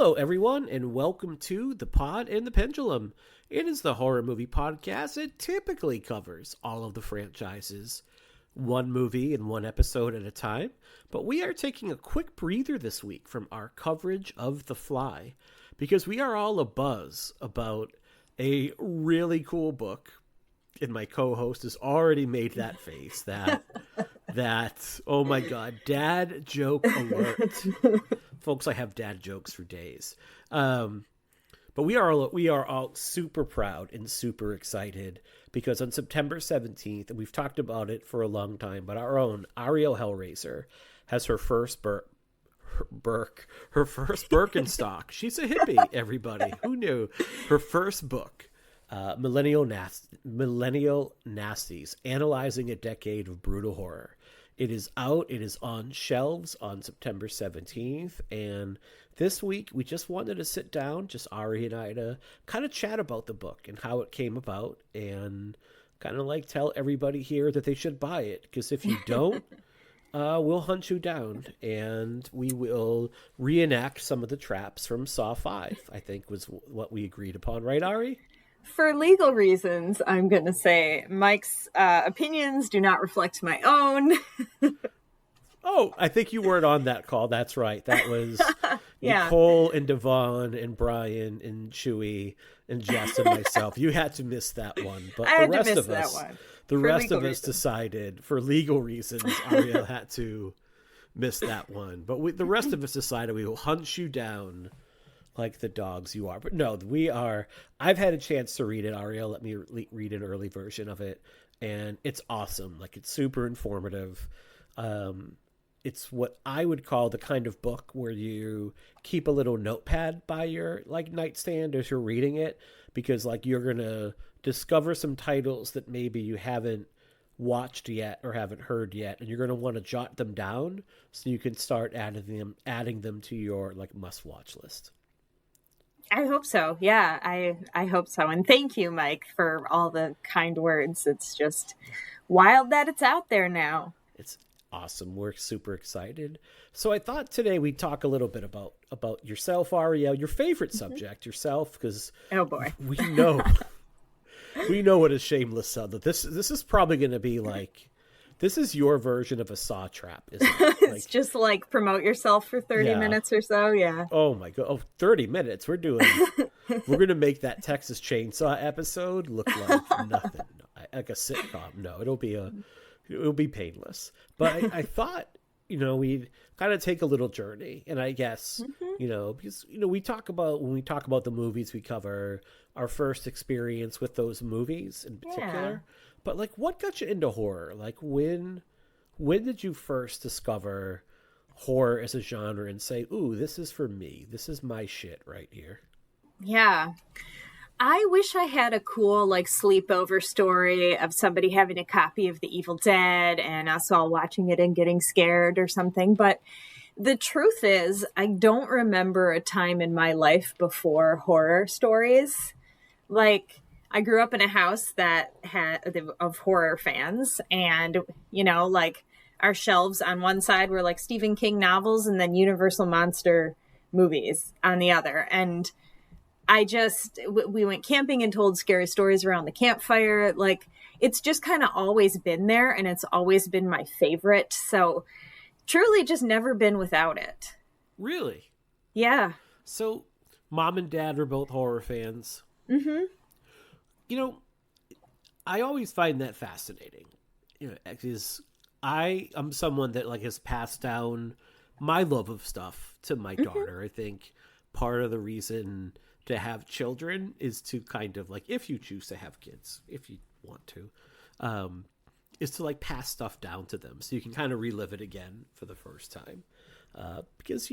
Hello, everyone, and welcome to The Pod and the Pendulum. It is the horror movie podcast. It typically covers all of the franchises, one movie and one episode at a time. But we are taking a quick breather this week from our coverage of The Fly, because we are all abuzz about a really cool book. And my co-host has already made that face that, oh my God, dad joke alert. Folks, I have dad jokes for days. But we are all super proud and super excited because on September 17th, and we've talked about it for a long time, but our own Ariel Hellraiser has her first Birkenstock. She's a hippie, everybody. Who knew? Her first book. Millennial Nasties, Analyzing a Decade of Brutal Horror. It is out. It is on shelves on September 17th. And this week, we just wanted to sit down, just Ari and I, to kind of chat about the book and how it came about and kind of like tell everybody here that they should buy it. Because if you don't, we'll hunt you down and we will reenact some of the traps from Saw 5, I think was what we agreed upon. Right, Ari? For legal reasons, I'm going to say Mike's opinions do not reflect my own. Oh, I think you weren't on that call. That's right. That was Nicole and Devon and Brian and Chewy and Jess and myself. You had to miss that one. But the rest of us decided, for legal reasons, Ariel had to miss that one. But the rest of us decided we will hunt you down like the dogs you are. But no, I've had a chance to read it, Ariel. Let me read an early version of it. And it's awesome. Like, it's super informative. It's what I would call the kind of book where you keep a little notepad by your nightstand as you're reading it, because you're going to discover some titles that maybe you haven't watched yet or haven't heard yet. And you're going to want to jot them down so you can start adding them to your must-watch list. I hope so. Yeah, I hope so. And thank you, Mike, for all the kind words. It's just wild that it's out there now. It's awesome. We're super excited. So I thought today we'd talk a little bit about yourself, Ariel, your favorite subject, yourself, because oh boy, we know what a shameless son. This is probably going to be this is your version of a Saw trap, isn't it? It's just promote yourself for 30 minutes or so. Yeah. Oh my God. 30 minutes. We're going to make that Texas Chainsaw episode look like nothing. Like a sitcom. No, it'll be painless. But I thought, we'd kind of take a little journey. And I guess, because, when we talk about the movies we cover, our first experience with those movies in particular. Yeah. But what got you into horror? When did you first discover horror as a genre and say, "Ooh, this is for me. This is my shit right here"? Yeah. I wish I had a cool sleepover story of somebody having a copy of The Evil Dead and us all watching it and getting scared or something. But the truth is, I don't remember a time in my life before horror stories. I grew up in a house that had of horror fans, and our shelves on one side were Stephen King novels and then Universal Monster movies on the other. And we went camping and told scary stories around the campfire. It's just kind of always been there, and it's always been my favorite. So truly just never been without it. Really? Yeah. So mom and dad were both horror fans. Mm-hmm. I always find that fascinating, because I'm someone that has passed down my love of stuff to my daughter. I think part of the reason to have children is to kind of if you choose to have kids, if you want to, is to pass stuff down to them so you can kind of relive it again for the first time. Because,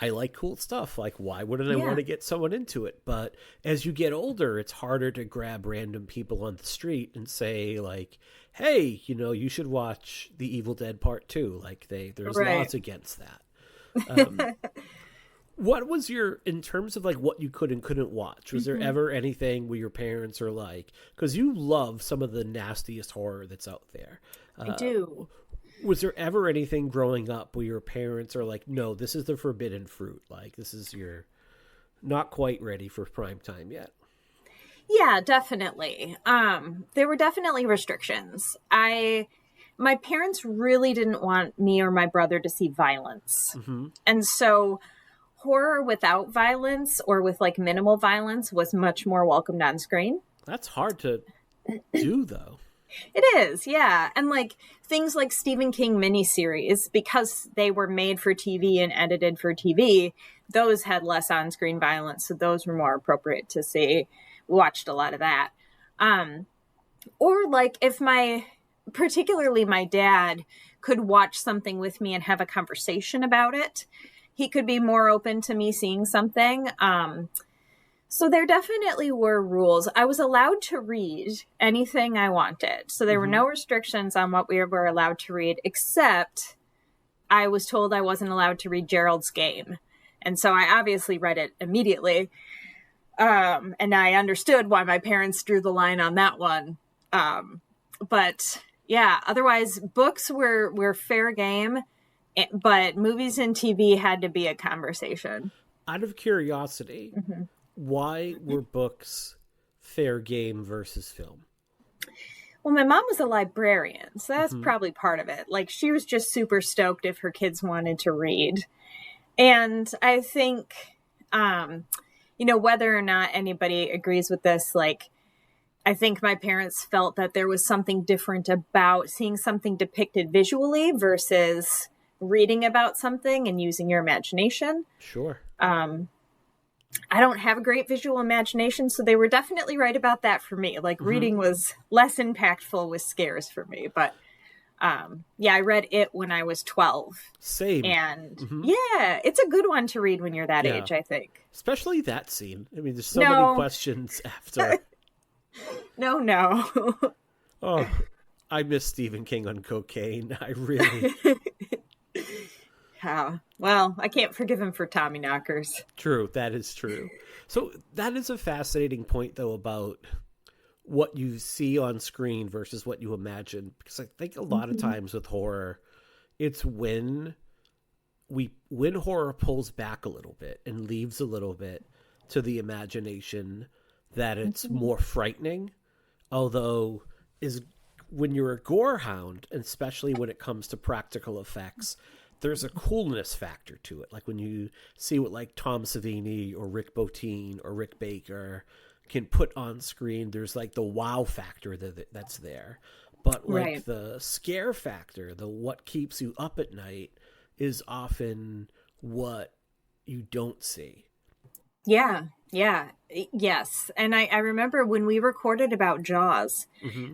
I like cool stuff. Why wouldn't I want to get someone into it? But as you get older, it's harder to grab random people on the street and say hey, you should watch The Evil Dead Part 2. There's laws against that. What was in terms of what you could and couldn't watch? Was there ever anything where your parents are because you love some of the nastiest horror that's out there? I do. Was there ever anything growing up where your parents are like, no, this is the forbidden fruit. Like, this is your not quite ready for prime time yet? Yeah, definitely. There were definitely restrictions. My parents really didn't want me or my brother to see violence. Mm-hmm. And so horror without violence or with like minimal violence was much more welcomed on screen. That's hard to do, though. It is, yeah. And like things like Stephen King miniseries, because they were made for TV and edited for TV, those had less on-screen violence. So those were more appropriate to see. We watched a lot of that. Or like if particularly my dad could watch something with me and have a conversation about it, he could be more open to me seeing something. So there definitely were rules. I was allowed to read anything I wanted. So there were no restrictions on what we were allowed to read, except I was told I wasn't allowed to read Gerald's Game. And so I obviously read it immediately. And I understood why my parents drew the line on that one. But yeah, otherwise books were fair game, but movies and TV had to be a conversation. Out of curiosity, why were books fair game versus film? Well, my mom was a librarian, so that's probably part of it. Like, she was just super stoked if her kids wanted to read. And I think, whether or not anybody agrees with this, like, I think my parents felt that there was something different about seeing something depicted visually versus reading about something and using your imagination. Sure. I don't have a great visual imagination, so they were definitely right about that for me. Like, reading was less impactful with scares for me. But, I read it when I was 12. Same. And, yeah, it's a good one to read when you're that age, I think. Especially that scene. I mean, there's so many questions after. No. Oh, I miss Stephen King on cocaine. I really... Well, I can't forgive him for Tommy knockers. True, that is true. So that is a fascinating point, though, about what you see on screen versus what you imagine. Because I think a lot of times with horror, it's when horror pulls back a little bit and leaves a little bit to the imagination that it's more frightening. Although when you're a gore hound, and especially when it comes to practical effects, there's a coolness factor to it. Like when you see what like Tom Savini or Rick Bottin or Rick Baker can put on screen, there's like the wow factor that's there. But like the scare factor, the what keeps you up at night, is often what you don't see. Yeah. Yes. And I remember when we recorded about Jaws,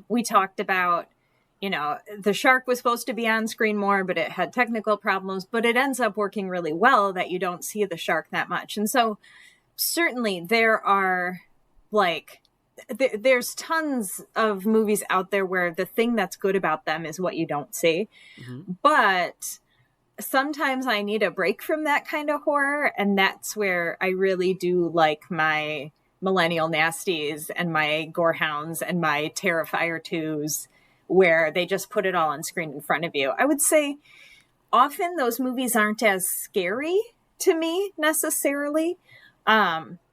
we talked about, the shark was supposed to be on screen more, but it had technical problems, but it ends up working really well that you don't see the shark that much. And so certainly there are there's tons of movies out there where the thing that's good about them is what you don't see. But sometimes I need a break from that kind of horror. And that's where I really do like my Millennial Nasties and my Gorehounds and my Terrifier 2s, where they just put it all on screen in front of you. I would say often those movies aren't as scary to me necessarily.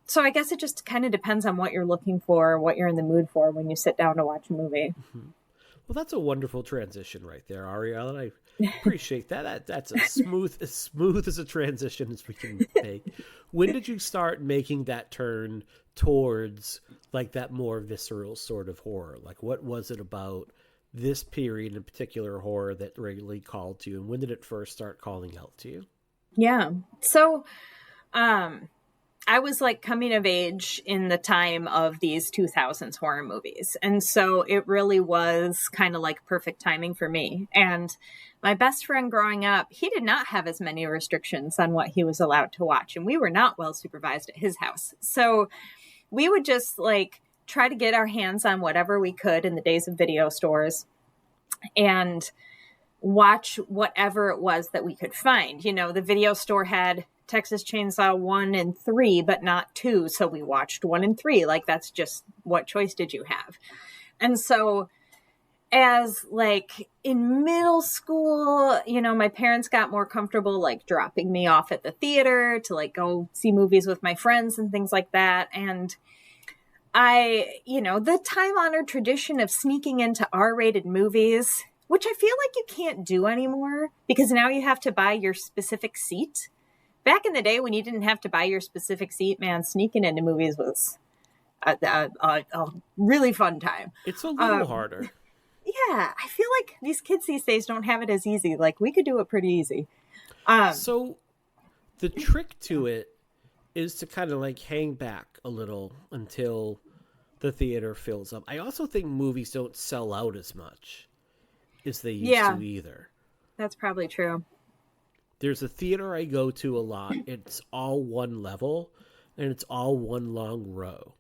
So I guess it just kind of depends on what you're looking for, what you're in the mood for when you sit down to watch a movie. Well, that's a wonderful transition right there, Ariel, and I appreciate that. That's as smooth as a transition as we can make. When did you start making that turn towards like that more visceral sort of horror? Like, what was it about this period in particular horror that really called to you, and when did it first start calling out to you? Yeah. So, I was like coming of age in the time of these 2000s horror movies. And so it really was kind of like perfect timing for me. And my best friend growing up, he did not have as many restrictions on what he was allowed to watch. And we were not well supervised at his house. So we would just like try to get our hands on whatever we could in the days of video stores and watch whatever it was that we could find. The video store had Texas Chainsaw 1 and 3, but not 2. So we watched 1 and 3. Like, that's just, what choice did you have? And so as like in middle school, you know, my parents got more comfortable like dropping me off at the theater to like go see movies with my friends and things like that. And you know, the time-honored tradition of sneaking into R-rated movies, which I feel like you can't do anymore because now you have to buy your specific seat. Back in the day when you didn't have to buy your specific seat, man, sneaking into movies was a really fun time. It's a little harder. Yeah, I feel like these kids these days don't have it as easy. Like, we could do it pretty easy. So the trick to it is to kind of like hang back a little until the theater fills up. I also think movies don't sell out as much as they used to either. That's probably true. There's a theater I go to a lot. It's all one level and it's all one long row.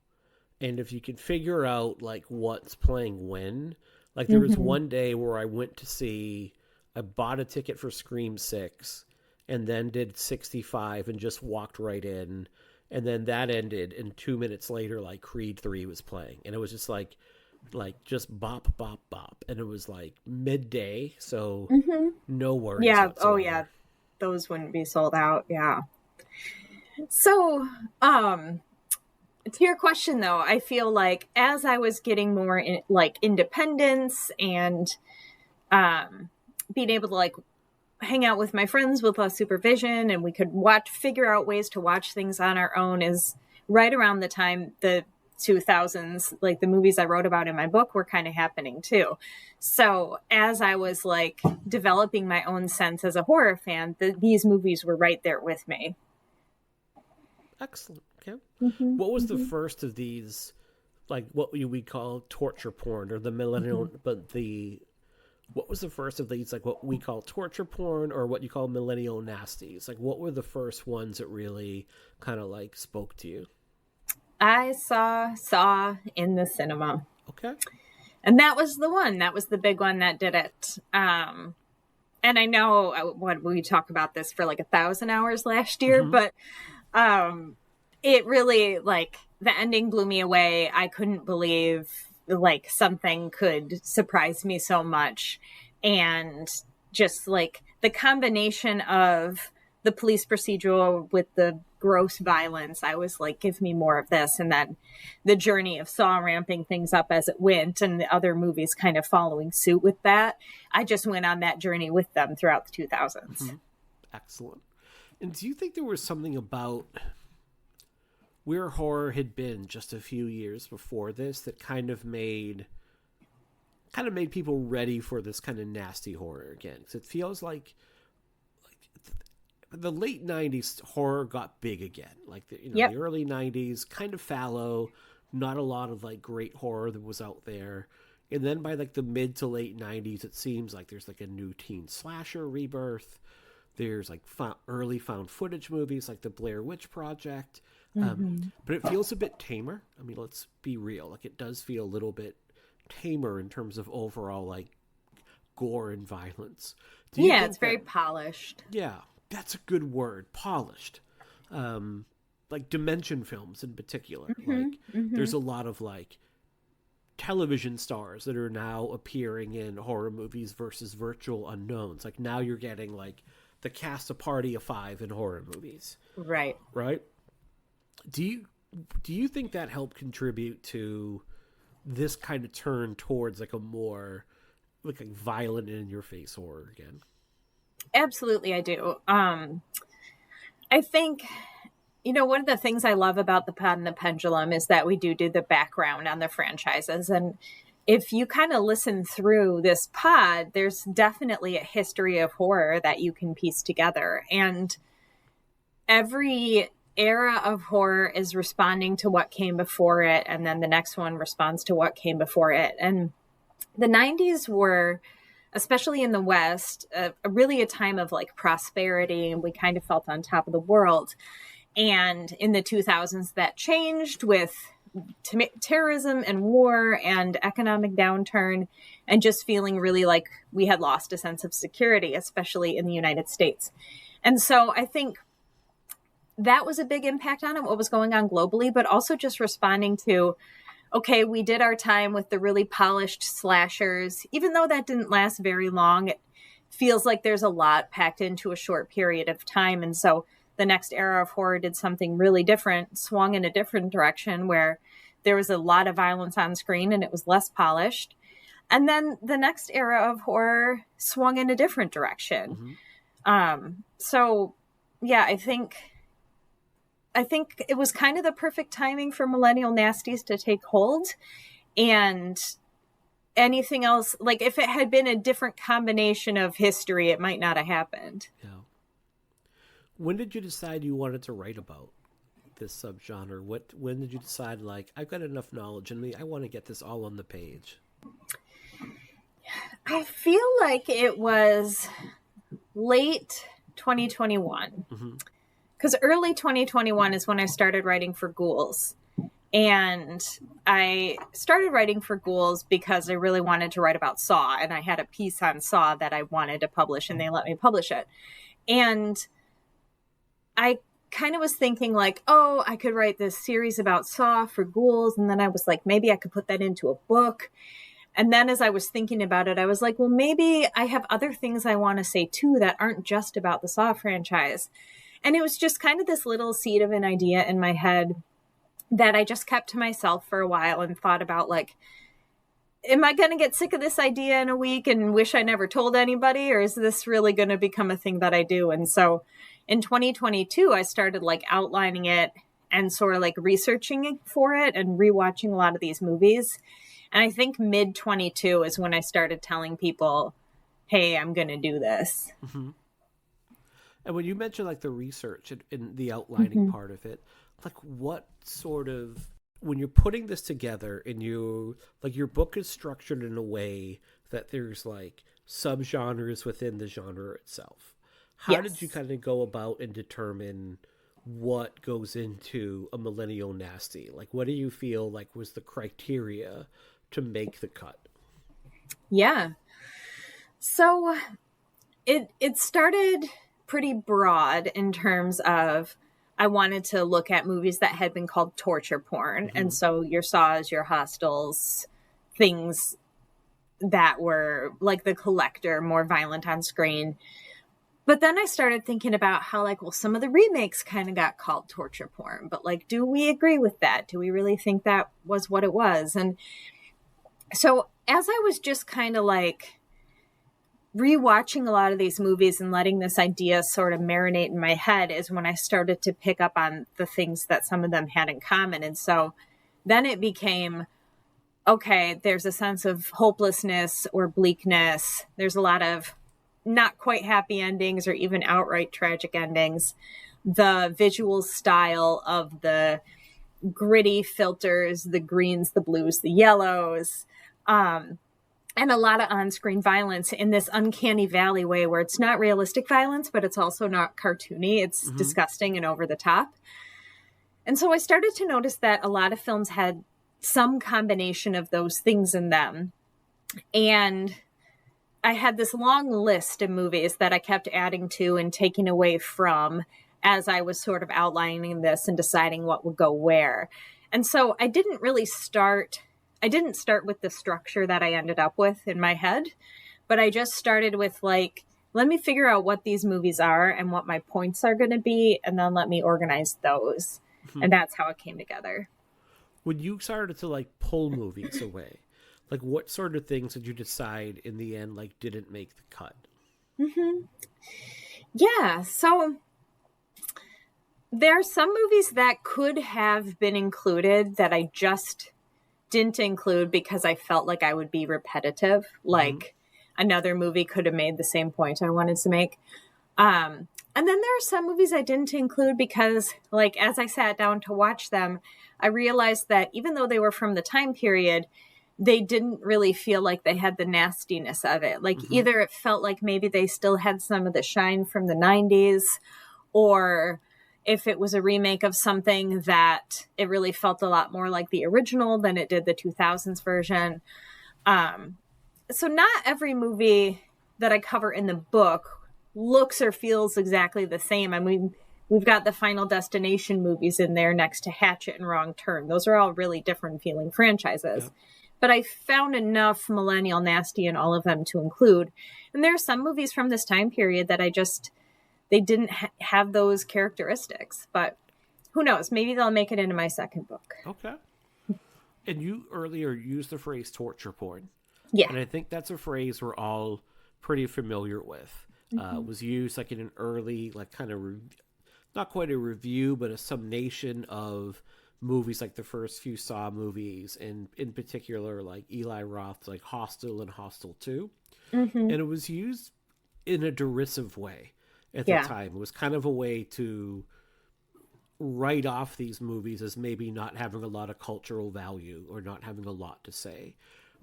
And if you can figure out like what's playing when, like there was one day where I bought a ticket for Scream 6 and then did 65 and just walked right in. And then that ended, and 2 minutes later, like Creed 3 was playing, and it was just like just bop, bop, bop, and it was like midday, so no worries. Yeah. whatsoever. Oh yeah, those wouldn't be sold out. Yeah. So, to your question though, I feel like as I was getting more like independence and being able to like hang out with my friends with less supervision, and we could figure out ways to watch things on our own, is right around the time the 2000s, like the movies I wrote about in my book were kind of happening too. So as I was like developing my own sense as a horror fan, these movies were right there with me. Excellent. Okay. What was the first of these, like what we call torture porn, or the millennial, what was the first of these, like what we call torture porn, or what you call millennial nasties? Like, what were the first ones that really kind of like spoke to you? I saw in the cinema. Okay. And that was the one. That was the big one that did it. And I know we talk about this for like 1,000 hours last year, but it really, like, the ending blew me away. I couldn't believe like something could surprise me so much. And just like the combination of the police procedural with the gross violence, I was like, give me more of this. And then the journey of Saw ramping things up as it went, and the other movies kind of following suit with that. I just went on that journey with them throughout the 2000s. Excellent. And do you think there was something about where horror had been just a few years before this that kind of made people ready for this kind of nasty horror again? Because it feels like the late 90s horror got big again. Like the early 90s, kind of fallow, not a lot of like great horror that was out there. And then by like the mid to late 90s, it seems like there's like a new teen slasher rebirth. There's like early found footage movies like the Blair Witch Project. But it feels a bit tamer. I mean, let's be real. Like, it does feel a little bit tamer in terms of overall, like, gore and violence. It's very polished. Yeah, that's a good word. Polished. Like, Dimension films in particular. There's a lot of, like, television stars that are now appearing in horror movies versus virtual unknowns. Like, now you're getting, like, the cast of Party of Five in horror movies. Right. Right? Do you think that helped contribute to this kind of turn towards like a more like a violent and in your face horror again? Absolutely, I do. I think, one of the things I love about the Pod and the Pendulum is that we do the background on the franchises. And if you kind of listen through this pod, there's definitely a history of horror that you can piece together. And every era of horror is responding to what came before it, and then the next one responds to what came before it. And the 90s were, especially in the West, really a time of like prosperity, and we kind of felt on top of the world. And in the 2000s, that changed with terrorism and war and economic downturn, and just feeling really like we had lost a sense of security, especially in the United States. And so I think that was a big impact on it, what was going on globally, but also just responding to okay, we did our time with the really polished slashers. Even though that didn't last very long, it feels like there's a lot packed into a short period of time. And so the next era of horror did something really different, swung in a different direction where there was a lot of violence on screen and it was less polished. And then the next era of horror swung in a different direction. So yeah, I think it was kind of the perfect timing for Millennial Nasties to take hold. And anything else, like if it had been a different combination of history, it might not have happened. Yeah. When did you decide you wanted to write about this subgenre? When did you decide, like, I've got enough knowledge in me, I want to get this all on the page? I feel like it was late 2021. Because early 2021 is when I started writing for Ghouls. And I started writing for Ghouls because I really wanted to write about Saw. And I had a piece on Saw that I wanted to publish, and they let me publish it. And I kind of was thinking like, oh, I could write this series about Saw for Ghouls. And then I was like, maybe I could put that into a book. And then as I was thinking about it, I was like, well, maybe I have other things I want to say too that aren't just about the Saw franchise. And it was just kind of this little seed of an idea in my head that I just kept to myself for a while and thought about, like, am I going to get sick of this idea in a week and wish I never told anybody? Or is this really going to become a thing that I do? And so in 2022, I started like outlining it and sort of like researching for it and rewatching a lot of these movies. And I think mid 22 is when I started telling people, hey, I'm going to do this. And when you mentioned like the research and the outlining part of it, like what sort of, when you're putting this together and you, like your book is structured in a way that there's like subgenres within the genre itself. How did you kind of go about and determine what goes into a Millennial Nasty? Like, what do you feel like was the criteria to make the cut? Yeah. So it started pretty broad in terms of I wanted to look at movies that had been called torture porn. And so your Saws, your Hostels, things that were like The Collector, more violent on screen. But then I started thinking about how, like, well, some of the remakes kind of got called torture porn. But, like, do we agree with that? Do we really think that was what it was? And so as I was just kind of, like, rewatching a lot of these movies and letting this idea sort of marinate in my head is when I started to pick up on the things that some of them had in common. And so then it became, okay, there's a sense of hopelessness or bleakness. There's a lot of not quite happy endings or even outright tragic endings. The visual style of the gritty filters, the greens, the blues, the yellows, and a lot of on-screen violence in this uncanny valley way where it's not realistic violence, but it's also not cartoony. It's disgusting and over the top. And so I started to notice that a lot of films had some combination of those things in them. And I had this long list of movies that I kept adding to and taking away from as I was sort of outlining this and deciding what would go where. And so I didn't start with the structure that I ended up with in my head, but I just started with like, let me figure out what these movies are and what my points are going to be, and then let me organize those. And that's how it came together. When you started to like pull movies away, like what sort of things did you decide in the end, like didn't make the cut? Yeah. So there are some movies that could have been included that I just didn't include because I felt like I would be repetitive. Like another movie could have made the same point I wanted to make. And then there are some movies I didn't include because, like, as I sat down to watch them, I realized that even though they were from the time period, they didn't really feel like they had the nastiness of it. Like either it felt like maybe they still had some of the shine from the 90s, or if it was a remake of something that it really felt a lot more like the original than it did the 2000s version. So not every movie that I cover in the book looks or feels exactly the same. I mean, we've got the Final Destination movies in there next to Hatchet and Wrong Turn. Those are all really different feeling franchises. Yeah. But I found enough Millennial Nasty in all of them to include. And there are some movies from this time period that they didn't have those characteristics. But who knows? Maybe they'll make it into my second book. Okay. And you earlier used the phrase torture porn. Yeah. And I think that's a phrase we're all pretty familiar with. It was used like in an early, like kind of, not quite a review, but a summation of movies like the first few Saw movies, and in particular like Eli Roth's like Hostel and Hostel 2. And it was used in a derisive way at the time. It was kind of a way to write off these movies as maybe not having a lot of cultural value or not having a lot to say.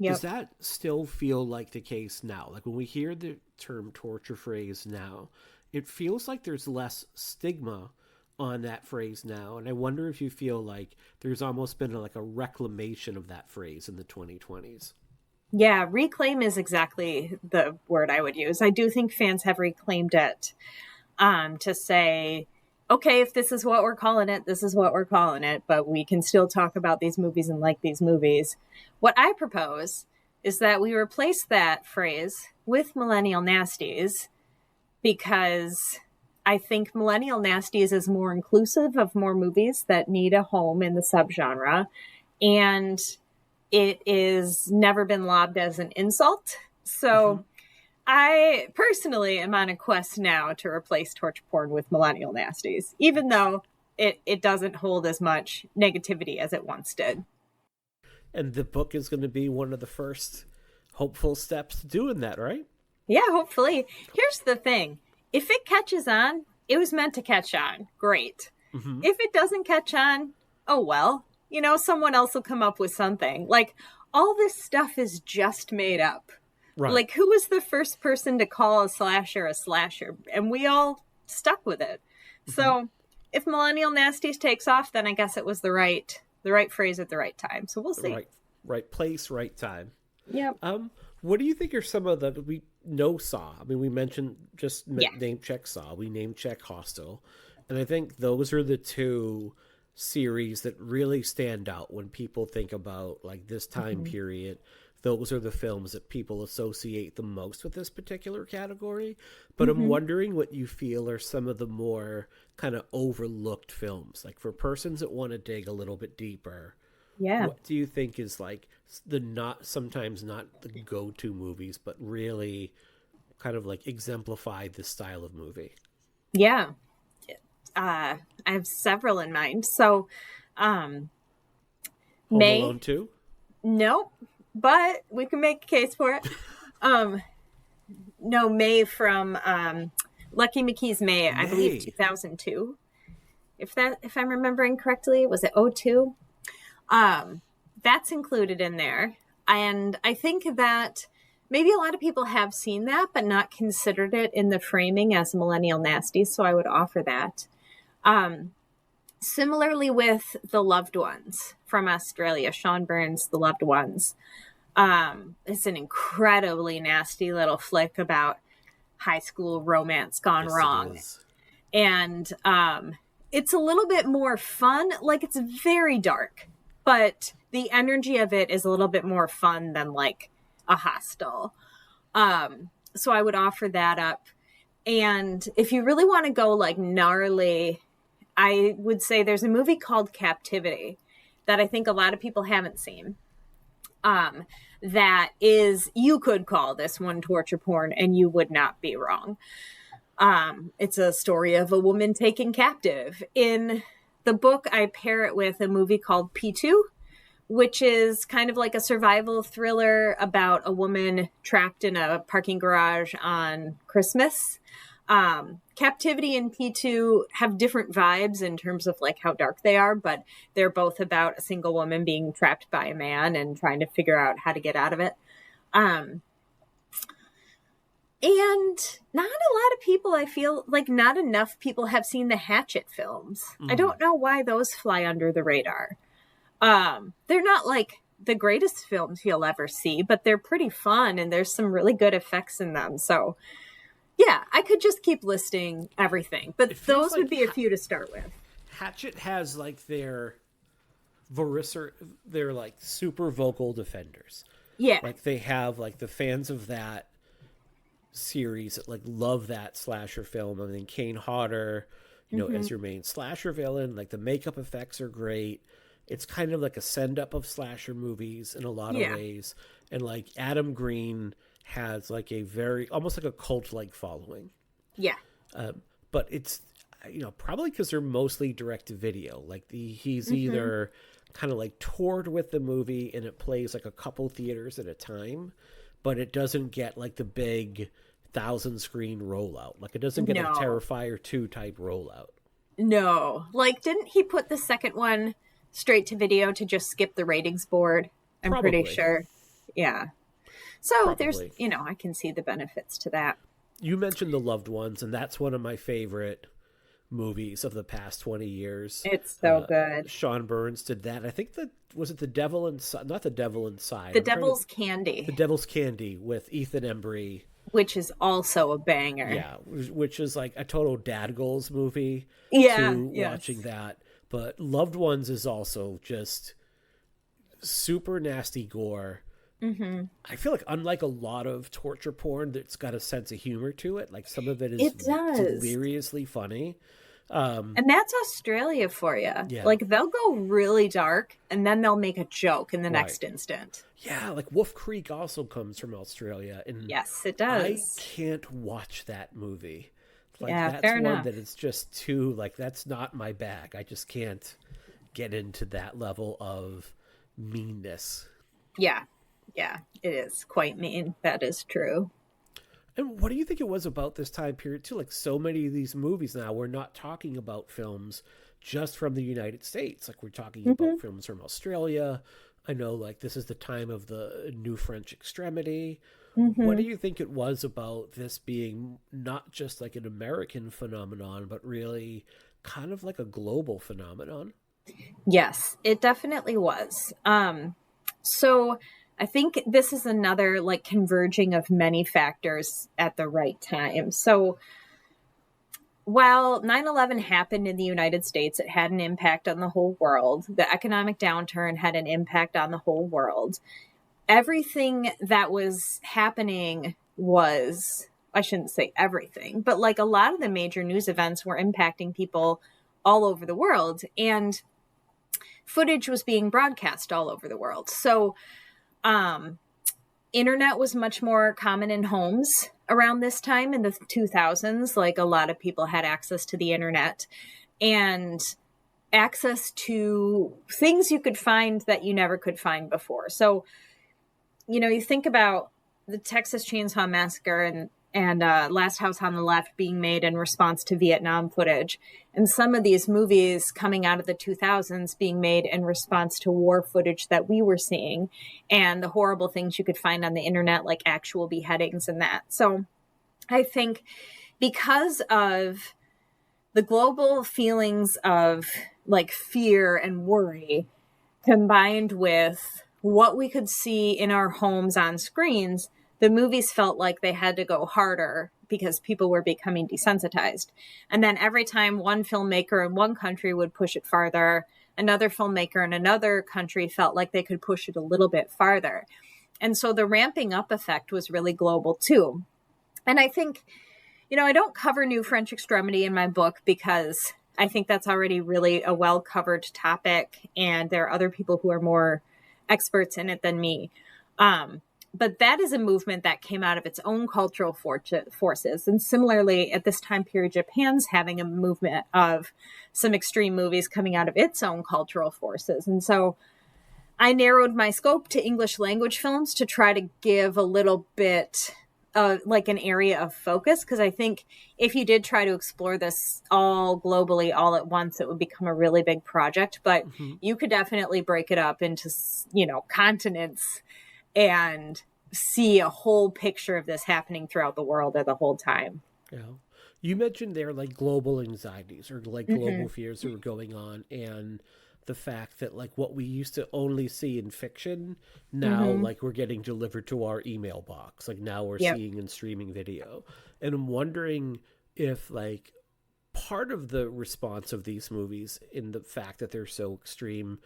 Does that still feel like the case now? Like when we hear the term torture phrase now, it feels like there's less stigma on that phrase now. And I wonder if you feel like there's almost been like a reclamation of that phrase in the 2020s. Yeah, reclaim is exactly the word I would use. I do think fans have reclaimed it to say, okay, if this is what we're calling it, this is what we're calling it, but we can still talk about these movies and like these movies. What I propose is that we replace that phrase with Millennial Nasties, because I think Millennial Nasties is more inclusive of more movies that need a home in the subgenre, and it is never been lobbed as an insult. So I personally am on a quest now to replace torture porn with Millennial Nasties, even though it doesn't hold as much negativity as it once did. And the book is going to be one of the first hopeful steps to doing that, right? Yeah, hopefully. Here's the thing. If it catches on, it was meant to catch on. Great. If it doesn't catch on, oh well. You know, someone else will come up with something. Like, all this stuff is just made up. Right. Like, who was the first person to call a slasher? And we all stuck with it. So if Millennial Nasties takes off, then I guess it was the right phrase at the right time. So we'll see. Right place, right time. Yep. What do you think are some of we know Saw? I mean, we mentioned name check Saw. We name check Hostel. And I think those are the two series that really stand out when people think about like this time period. Those are the films that people associate the most with this particular category. But I'm wondering what you feel are some of the more kind of overlooked films, like for persons that want to dig a little bit deeper. Yeah. What do you think is like sometimes not the go-to movies, but really kind of like exemplify this style of movie? Yeah. I have several in mind. So, Home Alone 2? Nope. But we can make a case for it. No, May from Lucky McKee's May, I believe 2002. If I'm remembering correctly, was it 2002? That's included in there. And I think that maybe a lot of people have seen that, but not considered it in the framing as Millennial Nasty. So I would offer that. Similarly with The Loved Ones from Australia, Sean Byrne's The Loved Ones. It's an incredibly nasty little flick about high school romance gone wrong. And it's a little bit more fun. Like, it's very dark, but the energy of it is a little bit more fun than like a Hostel. So I would offer that up. And if you really want to go like gnarly, I would say there's a movie called Captivity that I think a lot of people haven't seen. That is, you could call this one torture porn and you would not be wrong. It's a story of a woman taken captive. In the book, I pair it with a movie called P2, which is kind of like a survival thriller about a woman trapped in a parking garage on Christmas. Captivity and P2 have different vibes in terms of like how dark they are, but they're both about a single woman being trapped by a man and trying to figure out how to get out of it. And not a lot of people, I feel like not enough people have seen the Hatchet films. I don't know why those fly under the radar. They're not like the greatest films you'll ever see, but they're pretty fun and there's some really good effects in them. So Yeah, I could just keep listing everything, but those would be a few to start with. Hatchet has like their like super vocal defenders. Yeah. Like they have like the fans of that series that like love that slasher film. I mean, Kane Hodder, as your main slasher villain, like the makeup effects are great. It's kind of like a send up of slasher movies in a lot of ways. And like Adam Green has like a very, almost like a cult like following. Yeah. But it's, probably because they're mostly direct to video. Like he's either kind of like toured with the movie and it plays like a couple theaters at a time, but it doesn't get like the big 1,000 screen rollout. Like it doesn't get a Terrifier 2 type rollout. No. Like, didn't he put the second one straight to video to just skip the ratings board? I'm pretty sure. Yeah. So there's, I can see the benefits to that. You mentioned The Loved Ones, and that's one of my favorite movies of the past 20 years. It's so good. Sean Burns did that. I think was it The Devil Inside? Not The Devil Inside. The Devil's Candy. The Devil's Candy with Ethan Embry. Which is also a banger. Yeah, which is like a total dad goals movie. Yeah, watching that. But Loved Ones is also just super nasty gore. Mm-hmm. I feel like unlike a lot of torture porn, that's got a sense of humor to it. Like some of it is deliriously funny. And that's Australia for you. Yeah. Like they'll go really dark and then they'll make a joke in the next instant. Yeah, like Wolf Creek also comes from Australia. And yes, it does. I can't watch that movie. Like that's fair one enough. that it's just too, like, that's not my bag. I just can't get into that level of meanness. Yeah, it is quite mean. That is true. And what do you think it was about this time period too? Like so many of these movies now, we're not talking about films just from the United States. Like we're talking about films from Australia. I know like this is the time of the New French Extremity. What do you think it was about this being not just like an American phenomenon, but really kind of like a global phenomenon? Yes, it definitely was. So I think this is another like converging of many factors at the right time. So while 9/11 happened in the United States, it had an impact on the whole world. The economic downturn had an impact on the whole world. Everything that was happening was, I shouldn't say everything, but like a lot of the major news events were impacting people all over the world. And footage was being broadcast all over the world. So internet was much more common in homes around this time in the 2000s. Like a lot of people had access to the internet and access to things you could find that you never could find before. So, you think about the Texas Chainsaw Massacre and Last House on the Left being made in response to Vietnam footage. And some of these movies coming out of the 2000s being made in response to war footage that we were seeing and the horrible things you could find on the internet, like actual beheadings and that. So I think because of the global feelings of like fear and worry combined with what we could see in our homes on screens, the movies felt like they had to go harder because people were becoming desensitized. And then every time one filmmaker in one country would push it farther, another filmmaker in another country felt like they could push it a little bit farther. And so the ramping up effect was really global too. And I think, I don't cover New French Extremity in my book because I think that's already really a well-covered topic. And there are other people who are more experts in it than me. But that is a movement that came out of its own cultural forces. And similarly, at this time period, Japan's having a movement of some extreme movies coming out of its own cultural forces. And so I narrowed my scope to English language films to try to give a little bit like an area of focus. Because I think if you did try to explore this all globally, all at once, it would become a really big project. But you could definitely break it up into, continents and see a whole picture of this happening throughout the world at the whole time. Yeah. You mentioned there like global anxieties or like global fears that were going on. And the fact that like what we used to only see in fiction now, like we're getting delivered to our email box. Like now we're seeing in streaming video. And I'm wondering if like part of the response of these movies in the fact that they're so extreme,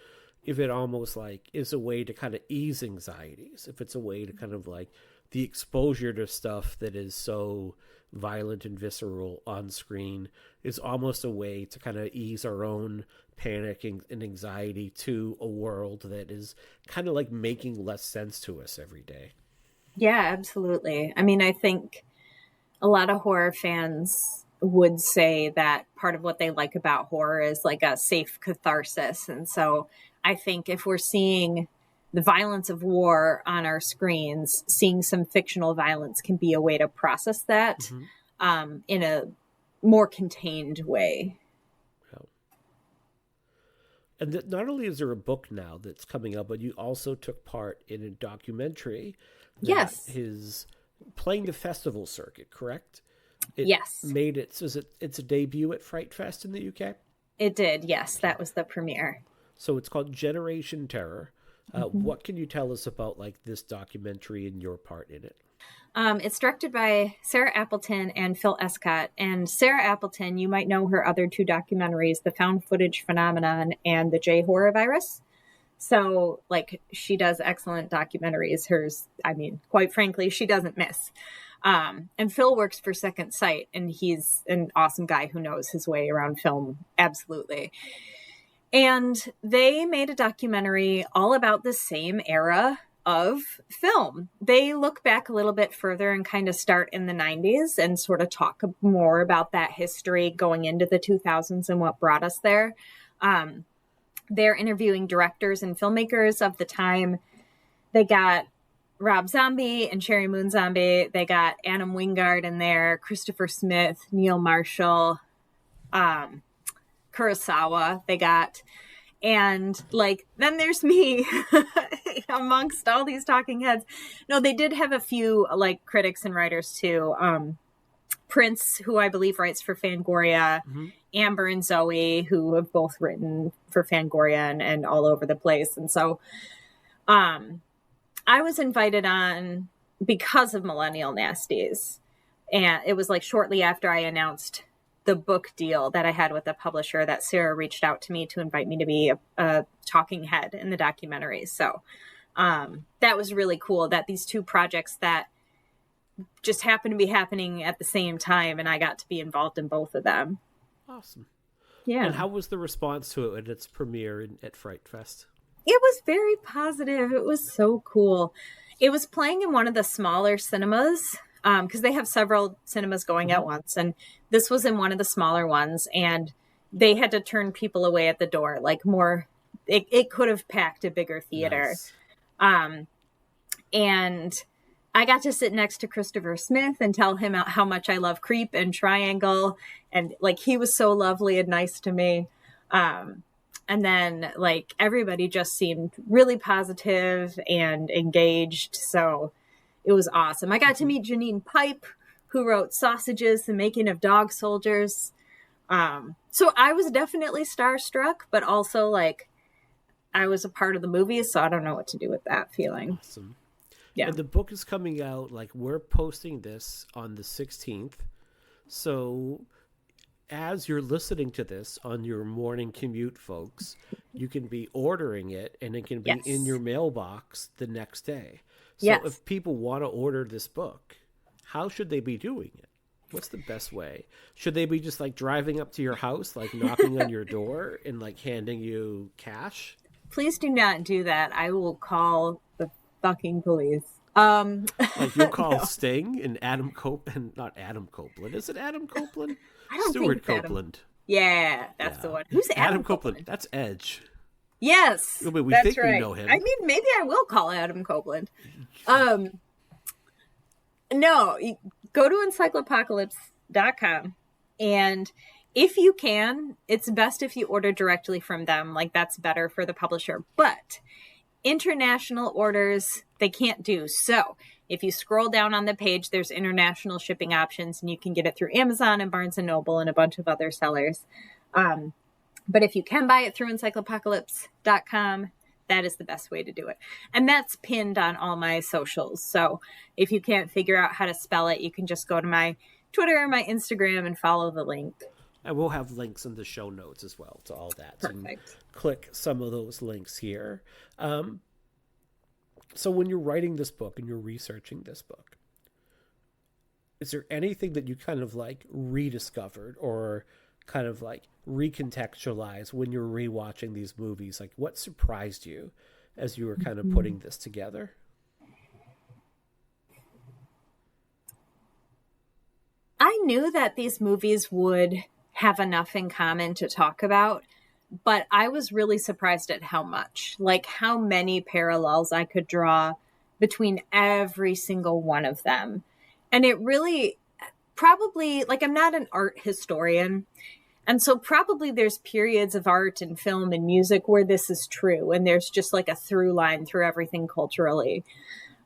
if it almost like is a way to kind of ease anxieties, if it's a way to kind of like the exposure to stuff that is so violent and visceral on screen is almost a way to kind of ease our own panic and anxiety to a world that is kind of like making less sense to us every day. Yeah, absolutely. I mean, I think a lot of horror fans would say that part of what they like about horror is like a safe catharsis. And so I think if we're seeing the violence of war on our screens, seeing some fictional violence can be a way to process that in a more contained way. And not only is there a book now that's coming up, but you also took part in a documentary that is playing the festival circuit, correct? It made it, so it's a debut at Fright Fest in the UK? It did, yes. That was the premiere. So it's called Generation Terror. What can you tell us about like this documentary and your part in it? It's directed by Sarah Appleton and Phil Escott. And Sarah Appleton, you might know her other two documentaries, The Found Footage Phenomenon and The J Horror Virus. So, like, she does excellent documentaries. Hers, I mean, quite frankly, she doesn't miss. And Phil works for Second Sight, and he's an awesome guy who knows his way around film. Absolutely. And they made a documentary all about the same era of film. They look back a little bit further and kind of start in the 90s and sort of talk more about that history going into the 2000s and what brought us there. They're interviewing directors and filmmakers of the time. They got Rob Zombie and Cherry Moon Zombie. They got Adam Wingard in there, Christopher Smith, Neil Marshall, Kurosawa they got. And like, then there's me amongst all these talking heads. No, they did have a few like critics and writers too. Prince, who I believe writes for Fangoria, Amber and Zoe, who have both written for Fangoria and all over the place. And so I was invited on because of Millennial Nasties. And it was like shortly after I announced the book deal that I had with the publisher that Sarah reached out to me to invite me to be a talking head in the documentary. So that was really cool that these two projects that just happened to be happening at the same time, and I got to be involved in both of them. Awesome. Yeah. And how was the response to it at its premiere at Fright Fest? It was very positive. It was so cool. It was playing in one of the smaller cinemas because they have several cinemas going at once. And this was in one of the smaller ones. And they had to turn people away at the door. Like more, it could have packed a bigger theater. Nice. And I got to sit next to Christopher Smith and tell him how much I love Creep and Triangle. And like, he was so lovely and nice to me. And then like everybody just seemed really positive and engaged. So it was awesome. I got to meet Janine Pipe, who wrote Sausages, The Making of Dog Soldiers. So I was definitely starstruck, but also like I was a part of the movie. So I don't know what to do with that feeling. Awesome. Yeah. And the book is coming out, like we're posting this on the 16th. So as you're listening to this on your morning commute, folks, you can be ordering it and it can be in your mailbox the next day. So if people want to order this book, how should they be doing it? What's the best way? Should they be just like driving up to your house, like knocking on your door and like handing you cash? Please do not do that. I will call the fucking police. Like you'll call Sting and Adam Copeland, not Adam Copeland. Is it Adam Copeland? I don't Stuart think Copeland. Yeah, that's the one. Who's Adam Copeland? That's Edge. Yes, I mean, we that's think right. we know him. I mean, maybe I will call Adam Copeland. No, go to Encyclopocalypse.com, and if you can, it's best if you order directly from them. Like, that's better for the publisher. But international orders, they can't do. So if you scroll down on the page, there's international shipping options, and you can get it through Amazon and Barnes & Noble and a bunch of other sellers. But if you can buy it through Encyclopocalypse.com, that is the best way to do it. And that's pinned on all my socials. So if you can't figure out how to spell it, you can just go to my Twitter, my Instagram, and follow the link. And we'll have links in the show notes as well to all that. Perfect. So click some of those links here. So when you're writing this book and you're researching this book, is there anything that you kind of like rediscovered or kind of like recontextualized when you're rewatching these movies? Like, what surprised you as you were kind of putting this together? I knew that these movies would have enough in common to talk about, but I was really surprised at how much, like how many parallels I could draw between every single one of them. And it really probably, like, I'm not an art historian. And so probably there's periods of art and film and music where this is true. And there's just like a through line through everything culturally.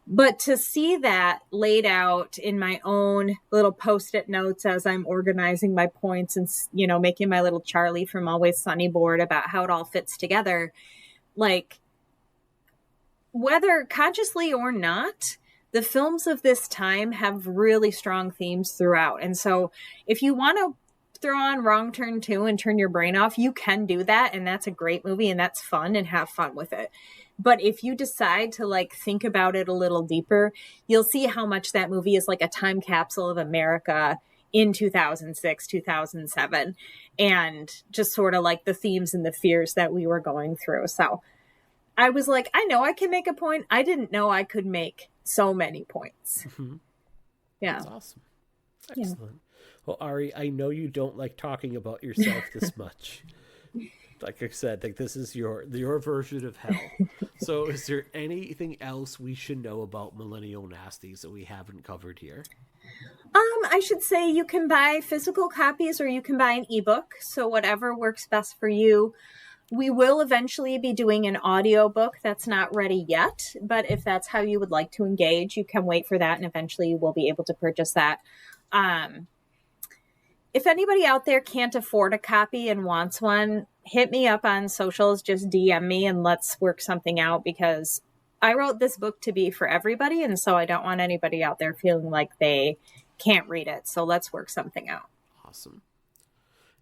But to see that laid out in my own little Post-it notes as I'm organizing my points and, you know, making my little Charlie from Always Sunny board about how it all fits together, like, whether consciously or not, the films of this time have really strong themes throughout. And so if you want to throw on Wrong Turn 2 and turn your brain off, you can do that. And that's a great movie and that's fun, and have fun with it. But if you decide to like think about it a little deeper, you'll see how much that movie is like a time capsule of America in 2006, 2007, and just sort of like the themes and the fears that we were going through. So I was like, I know I can make a point. I didn't know I could make so many points. Mm-hmm. Yeah. That's awesome. Excellent. Yeah. Well, Ari, I know you don't like talking about yourself this much. Like I said, like this is your version of hell. So is there anything else we should know about Millennial Nasties that we haven't covered here? I should say you can buy physical copies or you can buy an ebook. So whatever works best for you. We will eventually be doing an audiobook that's not ready yet, but if that's how you would like to engage, you can wait for that and eventually you will be able to purchase that. If anybody out there can't afford a copy and wants one, hit me up on socials, just DM me and let's work something out, because I wrote this book to be for everybody. And so I don't want anybody out there feeling like they can't read it. So let's work something out. Awesome.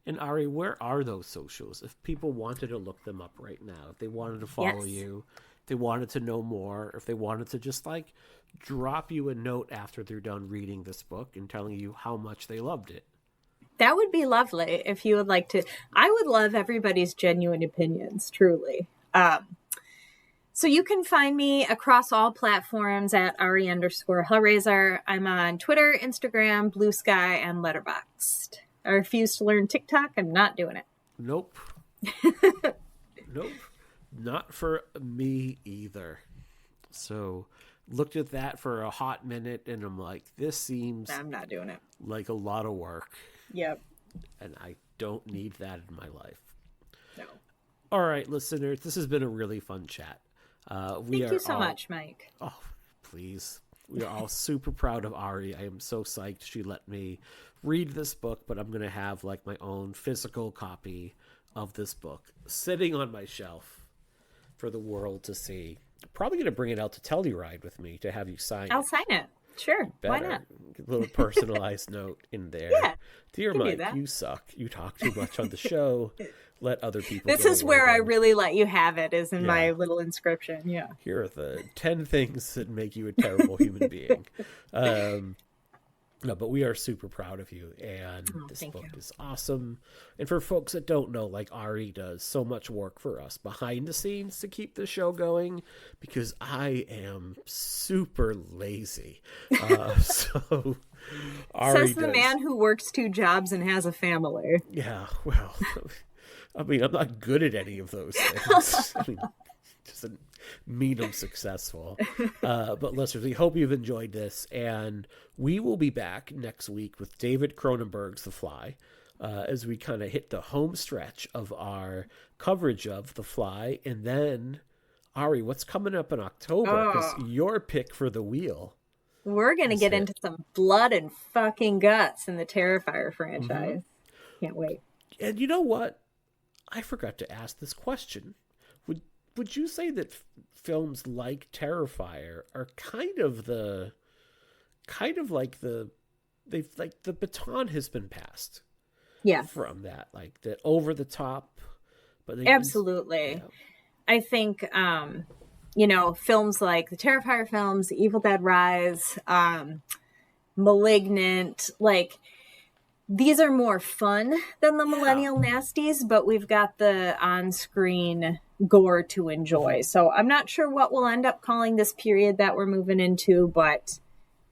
And Ari, where are those socials? If people wanted to look them up right now, if they wanted to follow you, if they wanted to know more, if they wanted to just like drop you a note after they're done reading this book and telling you how much they loved it. That would be lovely if you would like to. I would love everybody's genuine opinions, truly. So you can find me across all platforms at Ari_Hellraiser. I'm on Twitter, Instagram, Blue Sky, and Letterboxd. I refuse to learn TikTok. I'm not doing it. Nope. Nope. Not for me either. So looked at that for a hot minute and I'm like, this seems... I'm not doing it. Like a lot of work. Yep. And I don't need that in my life. No. All right, listeners, this has been a really fun chat. Thank you so much, Mike. Oh, please. We are all super proud of Ari. I am so psyched she let me read this book, but I'm going to have like my own physical copy of this book sitting on my shelf for the world to see. Probably going to bring it out to Telluride with me to have you sign it. I'll sign it. Sure. Better. Why not? A little personalized note in there. Yeah. Dear Mike, you suck. You talk too much on the show. Let other people. This is where I really let you have it, is in my little inscription. Yeah. Here are the 10 things that make you a terrible human being. No, but we are super proud of you, and this book is awesome. And for folks that don't know, like Ari does so much work for us behind the scenes to keep the show going, because I am super lazy. So Ari says the man who works 2 jobs and has a family. Yeah, well, I mean, I'm not good at any of those things. I mean, doesn't mean I'm successful. But listeners, we hope you've enjoyed this, and we will be back next week with David Cronenberg's The Fly, as we kind of hit the home stretch of our coverage of The Fly. And then, Ari, what's coming up in October? Because your pick for The Wheel. We're going to get into some blood and fucking guts in the Terrifier franchise. Can't wait. And you know what? I forgot to ask this question. Would you say that films like Terrifier are kind of like the baton has been passed? Yeah. From that, like the over the top, but absolutely. Yeah. I think films like the Terrifier films, Evil Dead Rise, Malignant, like these are more fun than the Millennial Nasties, but we've got the on-screen gore to enjoy. So I'm not sure what we'll end up calling this period that we're moving into, but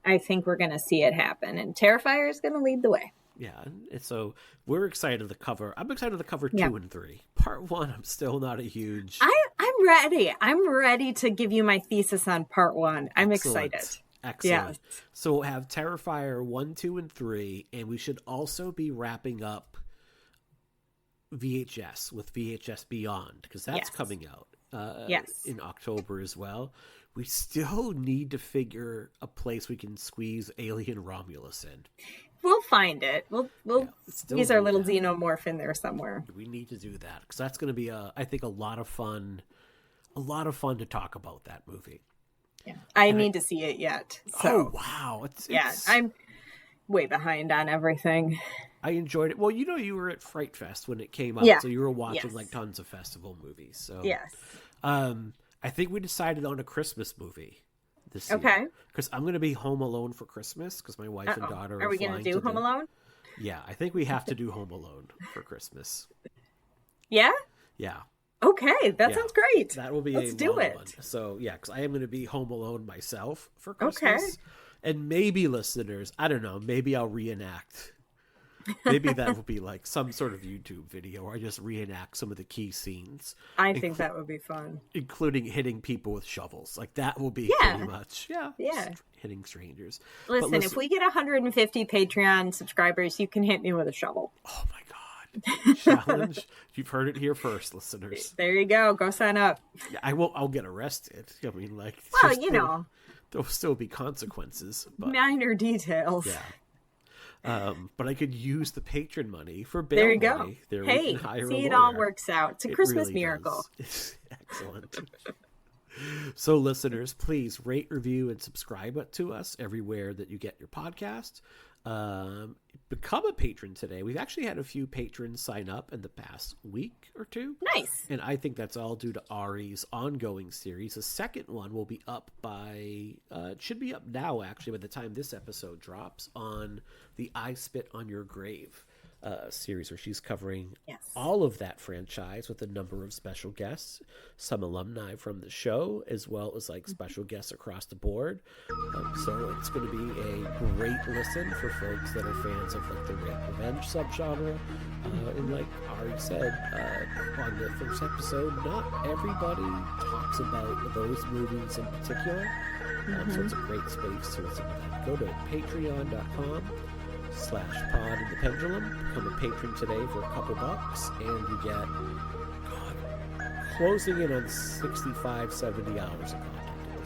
I think we're going to see it happen, and Terrifier is going to lead the way. Yeah, and so we're excited to cover. I'm excited to cover 2 and 3. Part 1, I'm still not a huge. I'm ready. I'm ready to give you my thesis on part 1. I'm excited. Excellent. Yeah. So we'll have Terrifier 1, 2, and 3, and we should also be wrapping up VHS with VHS Beyond, because that's coming out in October as well. We still need to figure a place we can squeeze Alien Romulus in. We'll find it. We'll squeeze our little xenomorph in there somewhere. We need to do that, because that's going to be I think a lot of fun to talk about that movie. Yeah, I need to see it yet. So. Oh wow! I'm way behind on everything. I enjoyed it. Well, you were at Fright Fest when it came out, so you were watching like tons of festival movies. So yes, I think we decided on a Christmas movie this year. Because I'm going to be home alone for Christmas because my wife and daughter are we going to do Home Alone? Yeah, I think we have to do Home Alone for Christmas. Yeah? Yeah. Okay, that sounds great. That will be Let's do it. One. So, yeah, because I am going to be home alone myself for Christmas. Okay. And maybe, listeners, I don't know, maybe I'll reenact. Maybe that will be like some sort of YouTube video where I just reenact some of the key scenes. I think that would be fun. Including hitting people with shovels. Like, that will be pretty much, hitting strangers. Listen, if we get 150 Patreon subscribers, you can hit me with a shovel. Oh, my God. Challenge. You've heard it here first, listeners. There you go. Go sign up. Yeah, I'll get arrested. I mean, like, there'll still be consequences. But, minor details. Yeah. But I could use the patron money for bail There you go. money. There hey, see, it all works out. It's a Christmas miracle. It's excellent. So, listeners, please rate, review, and subscribe to us everywhere that you get your podcast. Become a patron today. We've actually had a few patrons sign up in the past week or two. Nice. And I think that's all due to Ari's ongoing series. The second one will be up it should be up now, actually, by the time this episode drops, on the I Spit on Your Grave series, where she's covering all of that franchise with a number of special guests, some alumni from the show, as well as like special guests across the board. So it's going to be a great listen for folks that are fans of like the rape revenge subgenre. And like Ari said on the first episode, not everybody talks about those movies in particular. So it's a great space to listen to that. Go to patreon.com/pod in the pendulum, become a patron today for a couple bucks, and you get closing in on 65-70 hours of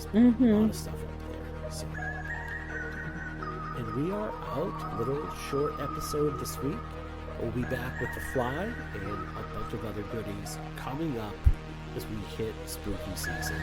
content. A lot of stuff up there. So. And we are out. Little short episode this week. We'll be back with The Fly and a bunch of other goodies coming up as we hit spooky season.